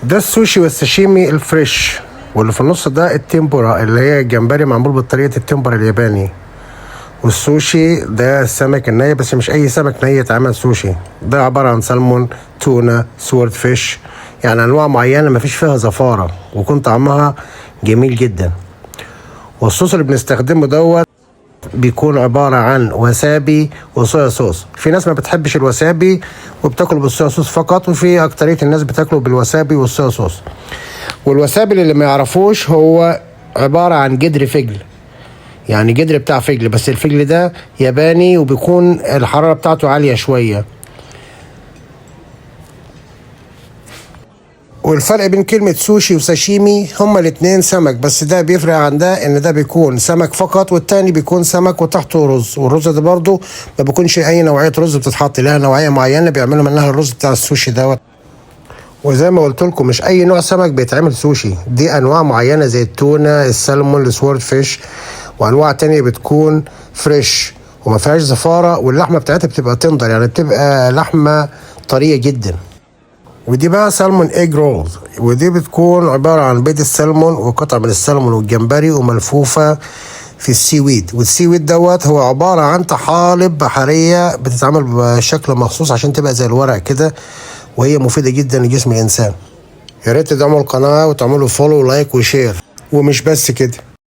ده السوشي والساشيمي الفريش، واللي في النص ده التمبورا اللي هي الجمبري معمول بطريقة التمبورا الياباني. والسوشي ده السمك الني، بس مش أي سمك ني يتعمل سوشي، ده عبارة عن سلمون، تونة، سورد فيش، يعني أنواع معينة مفيش فيها زفارة ويكون طعمها جميل جدا. والصوص اللي بنستخدمه دوت بيكون عبارة عن وسابي وصويا صوص. في ناس ما بتحبش الوسابي وبتاكله بالصويا صوص فقط، وفي أكترية الناس بتاكله بالوسابي والصويا صوص. والوسابي اللي ما يعرفوش هو عبارة عن جدر فجل، يعني جدر بتاع فجل، بس الفجل ده ياباني وبيكون الحرارة بتاعته عالية شوية. والفرق بين كلمة سوشي وساشيمي هما الاتنين سمك، بس ده بيفرق عن ده ان ده بيكون سمك فقط، والتاني بيكون سمك وتحته رز، والرز ده برضو ما بيكونش اي نوعية رز بتتحط لها، نوعية معينة بيعملوا منها الرز بتاع السوشي دوت. وزي ما قلت لكم مش اي نوع سمك بيتعمل سوشي، دي انواع معينة زي التونة، السلمون، السوورد فيش، وانواع تانية بتكون فريش وما فيهاش زفارة، واللحمة بتاعتها بتبقى تندر، يعني بتبقى لحمة طرية جدا. ودي بقى سلمون ايج رولز، ودي بتكون عبارة عن بيض السلمون وقطع من السلمون والجمبري وملفوفة في السيويد. والسيويد دوت هو عبارة عن طحالب بحرية بتتعمل بشكل مخصوص عشان تبقى زي الورق كده، وهي مفيدة جدا لجسم الإنسان. يا ريت تدعموا القناة وتعملوا فولو ولايك وشير. ومش بس كده،